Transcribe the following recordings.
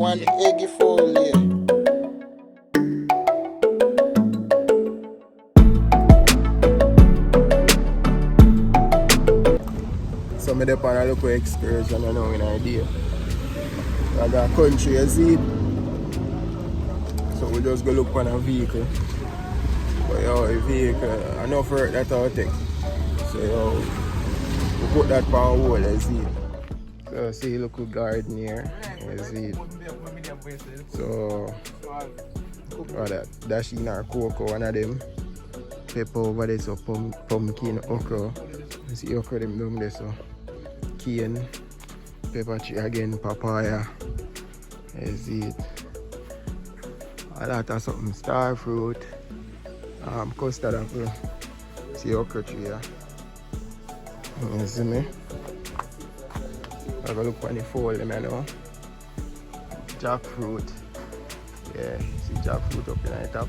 one eggy foley. So I'm up on a local excursion, I know an idea. I got a country, you see it? So we just go look on a vehicle. But yo, a vehicle, enough work that I'll take. So yo, we put that on hold, you see it? So see a local garden here, you see it? So, what that? Dashing or cocoa, one of them. Pepper over there, so pumpkin, okra. You see okra them down there, so cane, pepper tree again, papaya. You see it? A lot of something, star fruit, custard apple. See okra tree here. You see me? I go look on the fall them you know. Jackfruit. Yeah, see jackfruit up in the top.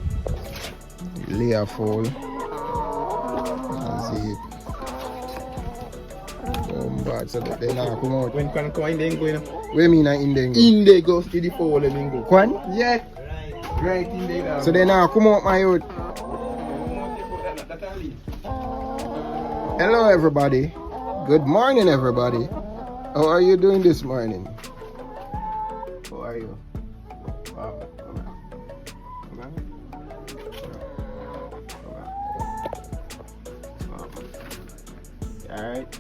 Layer fall. You see it. Bad, so they now come out. When can go in the Ingo, you know? What do you mean in the Ingo? In the go to the fall in Ingo. Kwan? Yeah. Right in there. So they now come out my youth. Hello everybody. Good morning everybody. How are you doing this morning? How are you? Wow. Come on. Alright.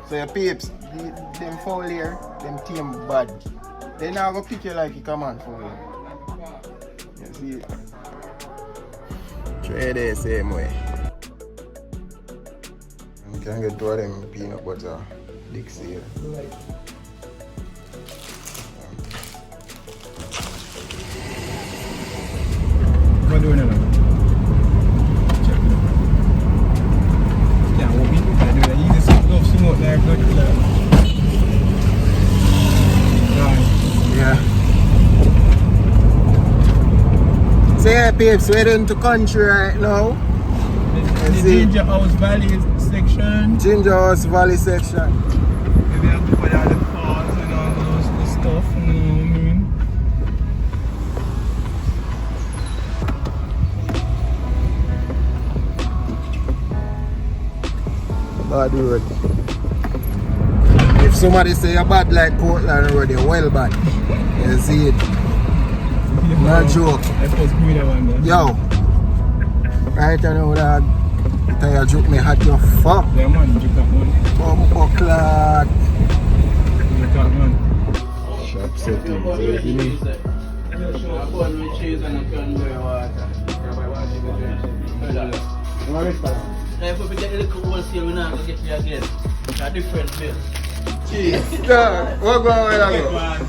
So your peeps, them foul here, them team bad. They now go pick you like you come on for you. You see it? Traay-day same way. You can get two of them peanut butter Dixie here. What are you doing now? Yeah. So yeah, peeps, we're into country right now. The Ginger House Valley section. Ginger House Valley section. Maybe I have to put out the falls and all those stuff, you know what I mean? Bad road. If somebody say you're bad like Portland Road, you're well bad. You see it? No joke. I supposed to be that one there. Yo. Right now that tire joke me hot your fuck. Yeah man, drink that one. Buckler. Drink that one. Shop setting. You know? If we get a little wholesale, we're not going to get you again. A different bill. Cheese. Yeah, what going on with that?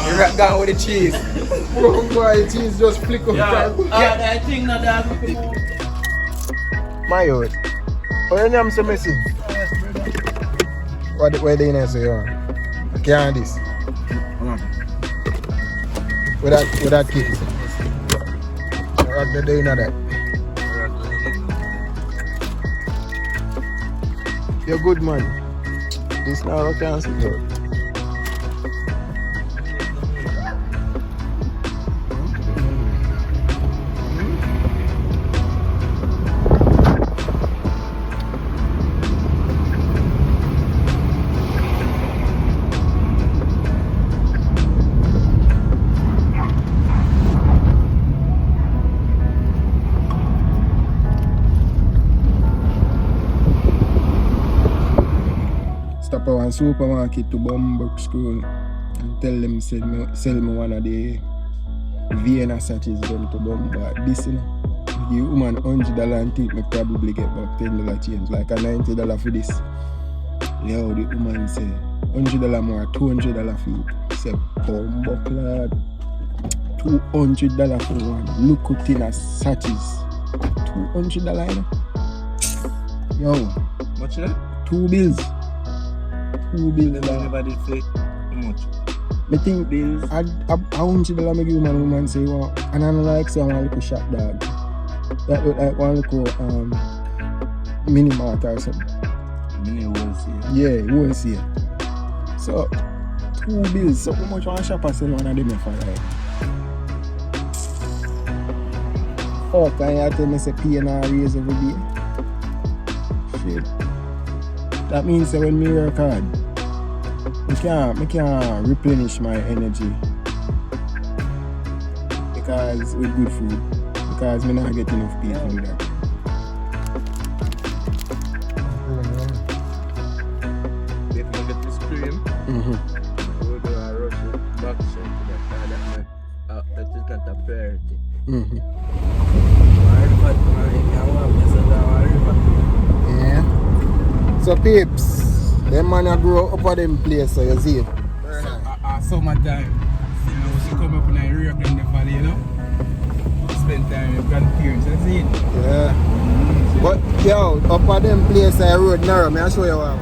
You got down with the cheese. Broken boy, the cheese just flick up. Yeah, I think that that's my youth. What your name so messy? What they in say you are? I can't this. With that kid. What they doing that? You're good man. This now I can't see you. Stop at one supermarket to Bumbuck School and tell them sell me one of the Vienna sachets them to Bumbuck. This you know, give woman $100 and think me probably get back $10 change, like a $90 for this. Yo, the woman say $100 more, $200 for it. Say Bumbuck lad, $200 for one. Look at in a sachets. $200 you know? Yo. What's that? 2 bills. 2 bills. Never did say how much. I think this I $100 make you woman say you want, and I don't like say I want a little shop dog. That look like one little mini mart or something. Mini wholesale. Yeah, wholesale. So 2 bills. So how much one shopper sell one of them for like? Fuck, and you tell me say pay and raise every day. Shit. That means that when me work hard, I can't replenish my energy. Because with good food. Because I not get enough pay to do that. If you get this cream, we'll do a rush it back so that is not a priority. Yeah. So peeps, them man a grow up at them place, so you see it. Summertime, you know, we come up in a real in the valley, you know. Spend time with grandparents, you see it. Yeah. But yo, up at them place I road narrow, may I show you what.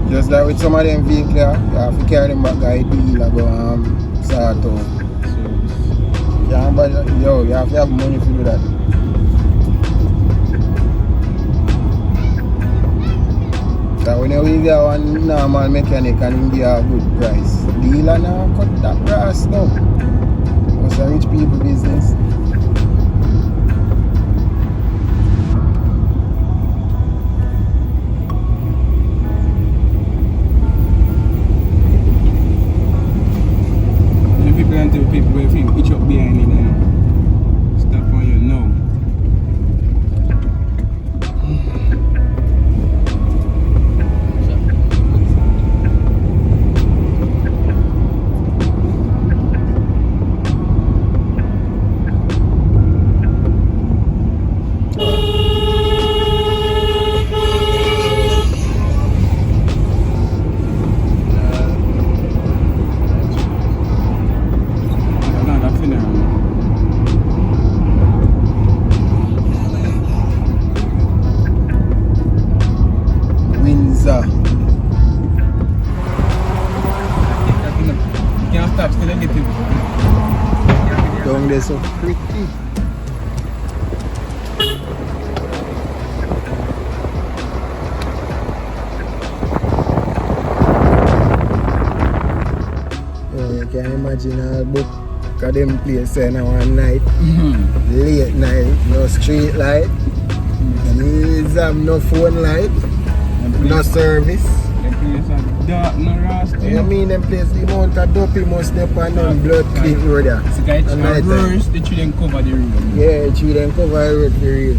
Just like with some of them vehicles, you have to carry them back to deal go start out. Yo, you have to have money to do that. So when you get one normal mechanic and give a good price, dealer now cut that grass now. It's a rich people business. People will think each up behind it and stop on you now. Down there so pretty. You can imagine a book of them place in one night, late night, no street light, no phone light, no service. Dark, no rusty. You mean them place the amount of dopey must step on them blood clean road there. So guys, reverse, they should then cover the road. Yeah, they should then cover the road for real.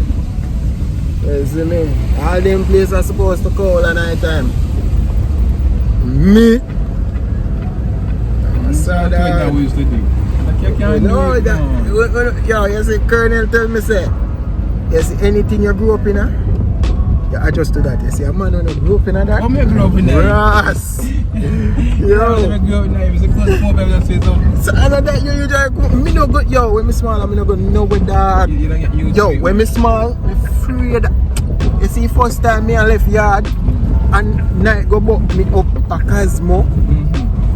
You see me? All them places are supposed to call at night time. Me? I saw that. We used to do. Like you can't no, do it now. Yo, you see, Colonel tell me say, you see anything you grew up in, you adjust to that. You see, a man who grew up in that. How me grew up in that? Brass. Yo. I grew up in that. It was a close phone that say something. So other that you just me no go. Yo, when me small, I'm not go nowhere dog. You don't get used yo, to it. when me small, me afraid. You see, first time me I left yard and night go buck me up a Cosmo.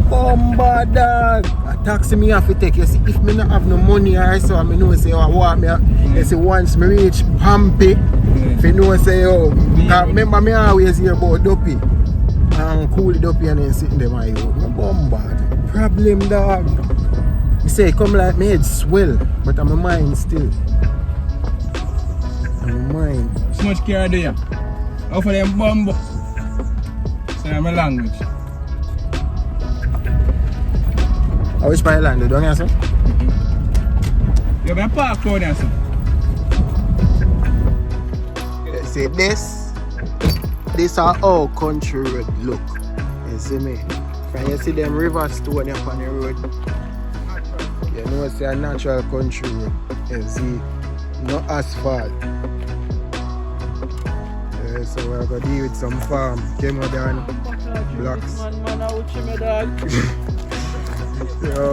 Bumba dog. A taxi me have to take. You see, if me not have no money or so, I know say I want me. You see, once me reach Pampy, if you know say yo, remember me always hear about dopey. And cool it up and then sitting there my yo. Me bombard. Problem dog. Me say come like me head swell, but I'm a mind still. I'm a mind. So much care do you? How for them bumbo? Say my language. I wish my land, don't you say? You have a park road there, sir. See this are how country road look. You see me? When you see them river stone up on the road, you know it's a natural country road. You see, no asphalt. So we're gonna deal with some farm, modern blocks. Man, I will chill my dog. Yo.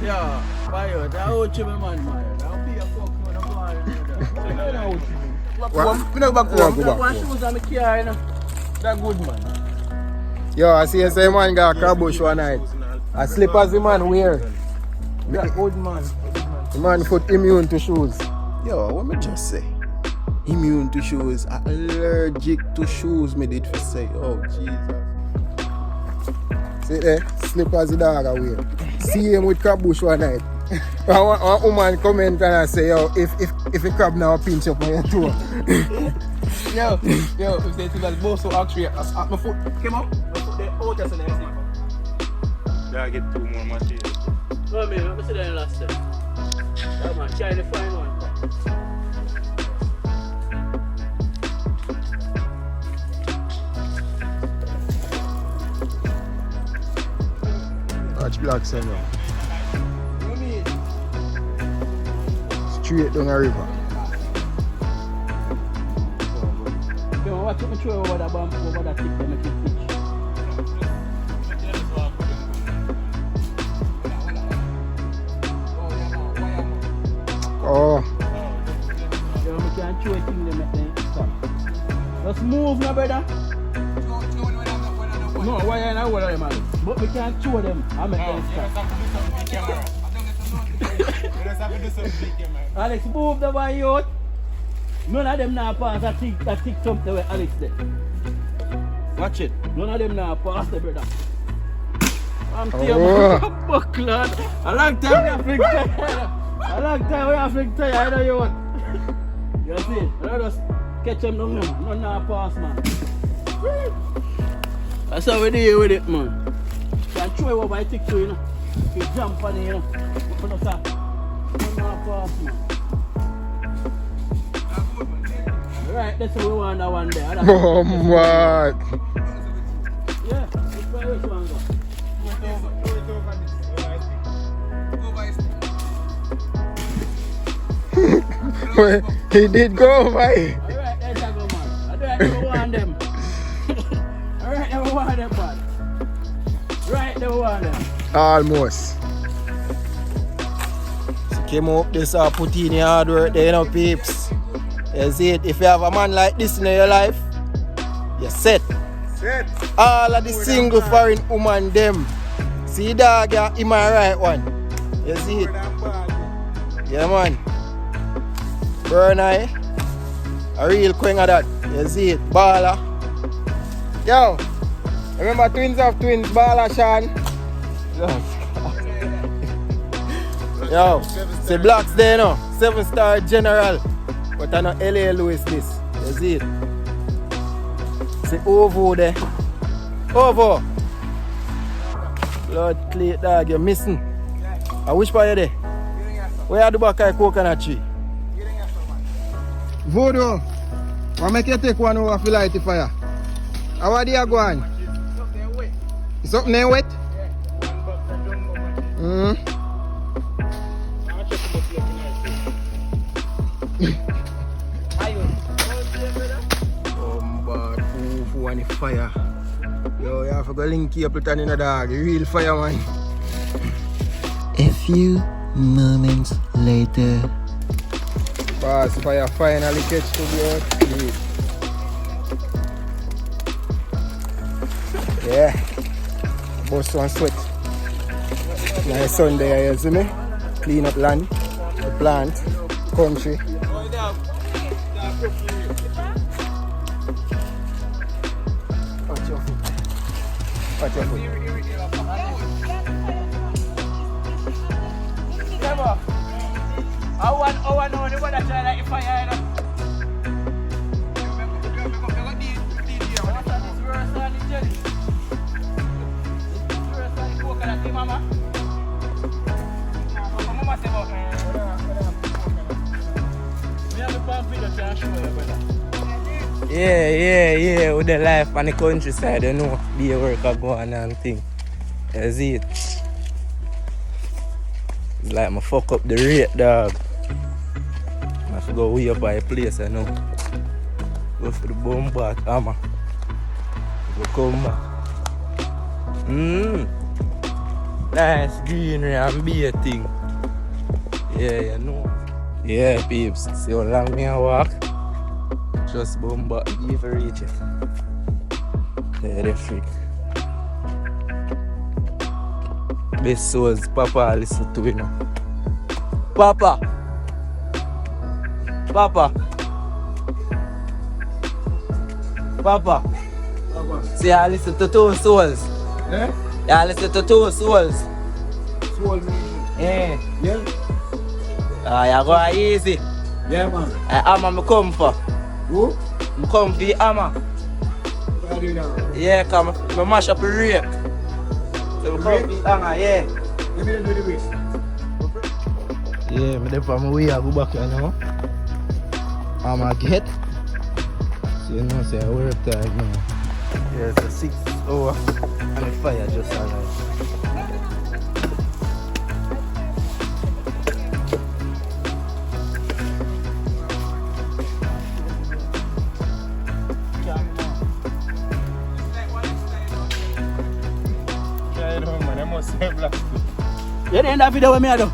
Yeah, Bayo, that will chill my man. That'll be a fuck man. What? No back home. That one shoes on the car, you know. That good man. Yo, I see a man got a car bush one night. A slippers the man wear. That good man. The man foot immune to shoes. Yo, what me just say? Immune to shoes, allergic to shoes, me did for say. Oh Jesus. See there, slippers the dog away. See him with crab bush one night. one woman comment and I say, yo, if a crab now pinch up on your toe. Yo, if they think that both so actually, my foot came up, my foot there, out as an slipper. I get 2 more materials. No, man, let me see that last time. That man, try to find one. Watch black sun now. Straight down the river. Yo, watch me throw over that bump, over that tip, to make it pitch. Oh. Yo, we can't throw it in there, make them stop. Just move now, brother. No, why are you not holding them, Alex? But we can't throw them and make them stop. Alex, move the one out. None of them now pass that tick something where Alex did. Watch it. None of them now pass the brother. I'm telling you, buckler. A long time we have flicked tire. A long time we have flicked tire. I know you want. You see? I just catch them down there. None now pass, man. That's how we deal with it, man. You can throw it over by tick too, you know. You jump on it, you know. But no, sir. None now pass, man. Right, that's what we want that one there. Oh, man. Yeah, that's where this one go. He did go, man. Alright, that's a go, man. Alright, we want them. Alright, we want them, man. Right, we want them. Almost. So came up this put in your hard work there, you know, peeps. You see it, if you have a man like this in your life, you're set. All of the single foreign woman them. See dog, yeah, in my right one. You see it? Yeah, man. Burn eye. A real queen of that. You see it? Baller. Yo, remember twins of twins, Baller Sean? Yo, see blocks there, no? 7-star general. But I know LA Lewis this. You see it? See Ovo there. Ovo! Blood clay dog, you're missing. I wish for you there. Where are the back of coconut tree? Voodoo! Why make you take one over for light the fire? How are they going? It's up there wet? Yeah. Who on the fire? Yo, you have to go link you up with another dog, real fireman. A few moments later. Boss, fire finally catch to the earth. Yeah. Bust one sweat. Nice Sunday, you see me? Clean up land, the plant, country. Watch your foot. Watch your foot. I want to know the one that try like fire, you know. What's this verse on the jelly? This verse on the coconut, mama? Mama say about me. We have a Yeah, with the life on the countryside, you know, be a worker go on and thing. That's it. It's like I fuck up the rate, dog. I have to go way up by a place, you know. Go for the bomb bath, hammer. Go come back. Nice greenery and beer thing. Yeah, you know. Yeah, peeps. See how long me I walk? Just bomb back, give a reach it. Yeah, the freak. Best souls, Papa, listen to you now. Papa! Papa! Papa! See, I listen to two souls. Eh? Yeah, I listen to two souls. Soul music. Yeah. Yeah? You go easy. Yeah, man. Amma, me come for. Who? Me come for the Amma. What are you doing now? Yeah, come. Me mash up a rake. So me come for the Amma, yeah. Let me do the way. Yeah, me dey for my way, I go back here now. Amma get. So you know, say I work time now. Yeah, it's a 6 hour and the fire just arrived. You didn't have video with me, I do.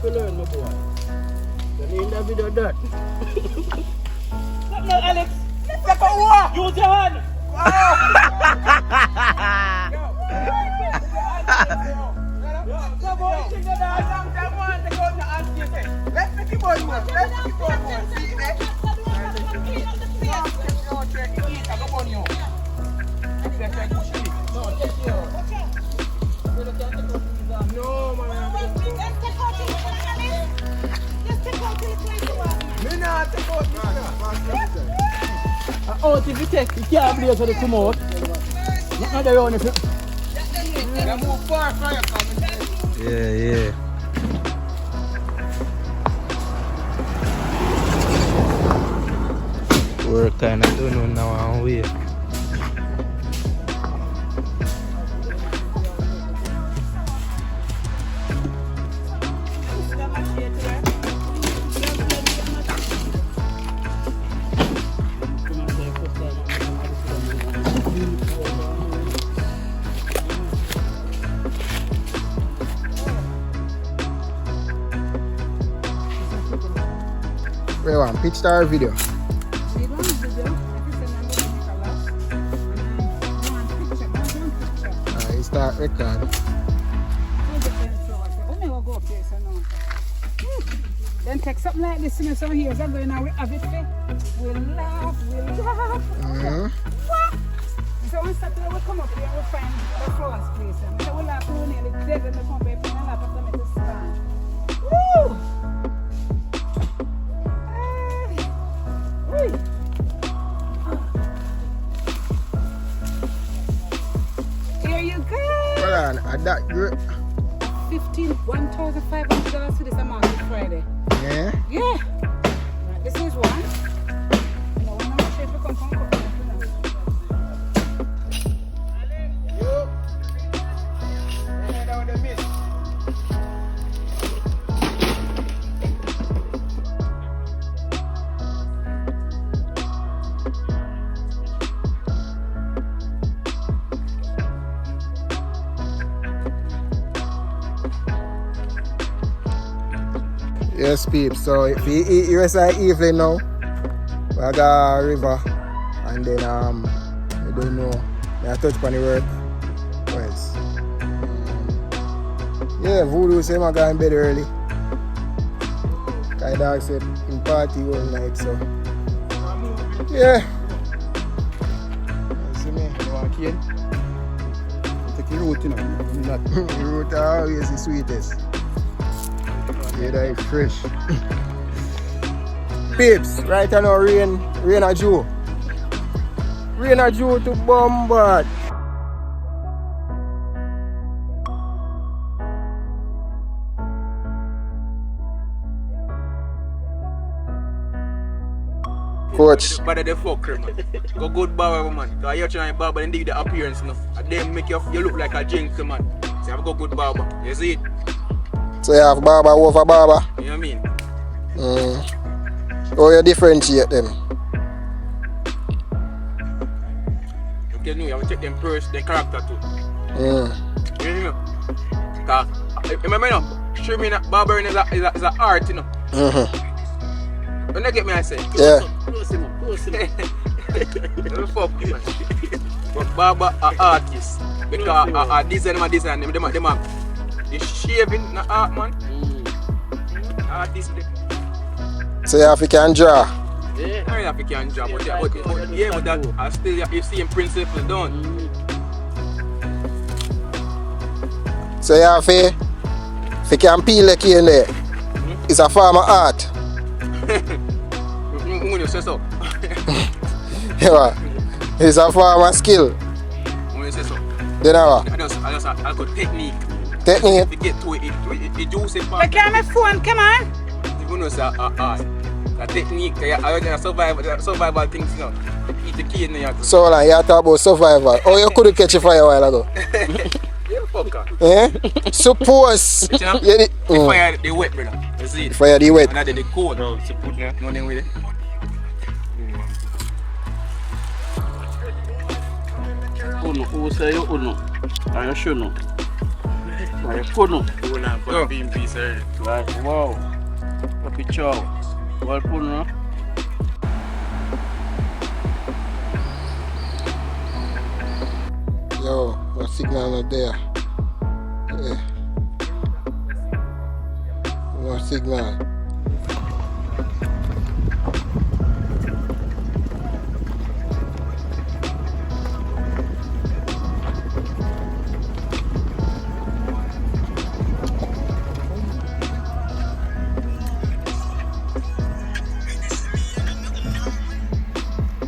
Learn, my boy. You need that video done. No, Alex. Let's take a walk. Use your hand. Let's make it one more. Let's make it one more. See that? No, man. Oh, if you take, you can't blaze for the come out. Not the round if you... Yeah. Work kind of don't know now and wait. Wait, one pitch star video. You start record. Then take something like this, you know, so here's I'm going to have it. We'll laugh. What? So on Saturday we'll come up here and we'll find the flowers place. And so we'll laugh when we're dead and we'll come back and laugh and come to stand. Woo! Here you go. Hold on, that great. $1,500 to this amount of Friday. Yeah? Yeah. Right, this is one. You know, one of my shapes will come from coconut. Yes, peeps. So if you eat USA evening now, we got a river, and then I don't know. I touch upon the work. Yes. Yeah, Voodoo say I got in bed early. My dog said in party all night, so yeah. You see me? You want cane? Take the root, you know. The root are always the sweetest. Yeah, that is fresh. Peeps, right now rain a Jew. Rain a Jew to bombard. Coach. But they fuck her, man. Go good barber, man. Because you're trying to barber and give the appearance, no. And then make you look like a gentleman. So you have to go good barber. You see it? So you have barber over barber? You know what I mean? How you differentiate them? You know, you have to check them first, their character too. You know? Because, remember, you know, trimming barbering is a art, you know. When you get me, I say, close him up. Fuck him, man. But barber are artists. Because a design, them are the shaving, not art, man. Artists. So you have to can draw? Yeah, I have to can draw, but that I still you see in principle done. So you have to can peel like here and there. It's a form of art. When you say so. Yeah, it's a form of skill. When you say so. Then I got technique. Technique? To get to it juicy part. I can't have phone, come on. You know, it's a technique. I survival things, you know. Eat the key in the yard. So like, you talk about survival. Oh, you couldn't catch a fire a while ago. Yeah, fucker. Suppose. You know, the fire, they wet, brother. You see it? Fire, the wet. And that's the cold. No, it's put there. Nothing with it. Who say you know? I should know. I could know. Like, wow. Happy chow. Well put no? Yo, what signal not there? Yeah. What signal?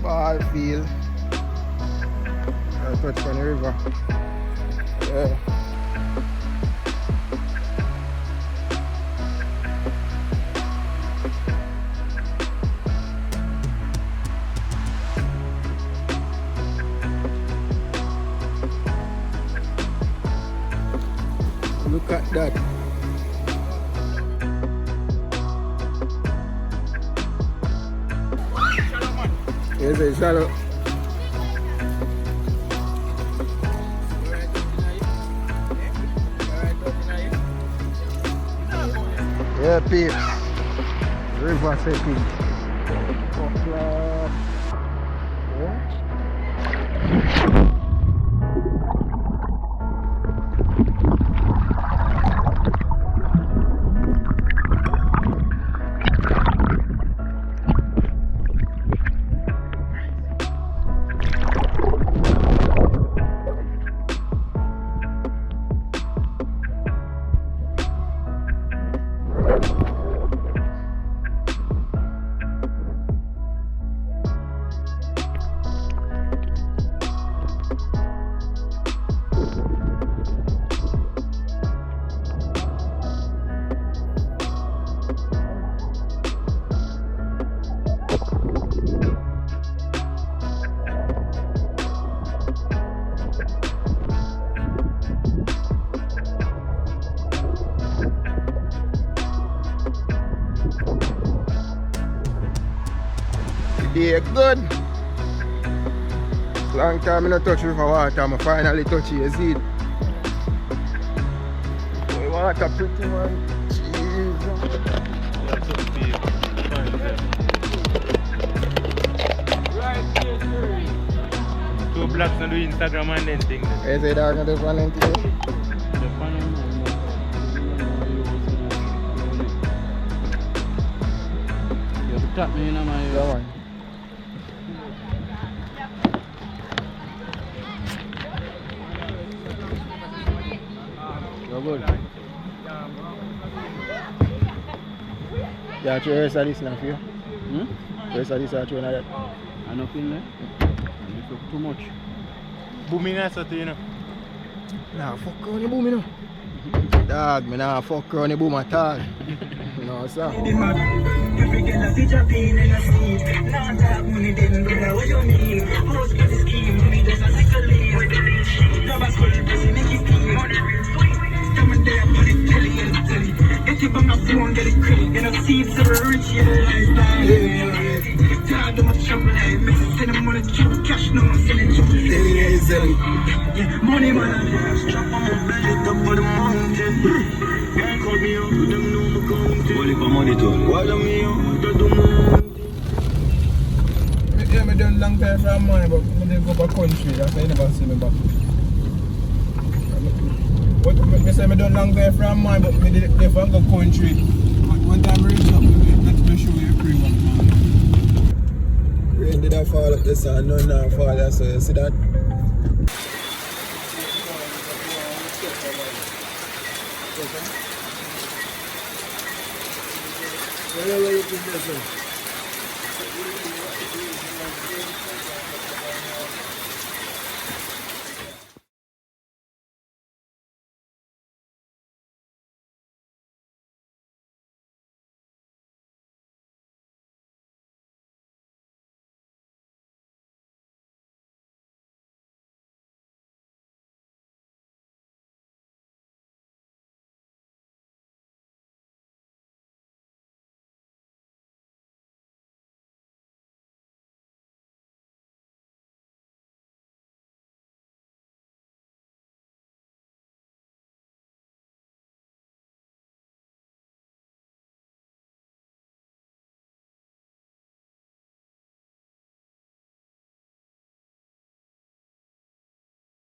Ball field. I touch on the river. Yeah. Look at that. Yes, it's shallow. Yeah, peeps. River setting. Yeah, good. Long time I not touch river water, I finally touch it, you see it. The water pretty, man. Jeez. Two blocks on the Instagram and then thing. Is it dark on the one and thing? You tap me in my That one. You're good. Yeah, you rest of this now for you? Rest of this you know that? I'm not in there. You took too much. Booming as you know. Nah, fuck on the boom, you know. Dog, me nah fuck around the boom at all. No, sir. Money man, strap on my belly, top of the mountain. Can't call me up, them know my country. Only for money too. Why do me up, do more? Yeah, I done long time from money, but I didn't go back country. That's why you never see me back. But I say I done long time from money, but I didn't go country. But one time I reached up, let me show you a pre-one. Rain did not fall up the sun, none now fall there, so you see that? Where you put this in?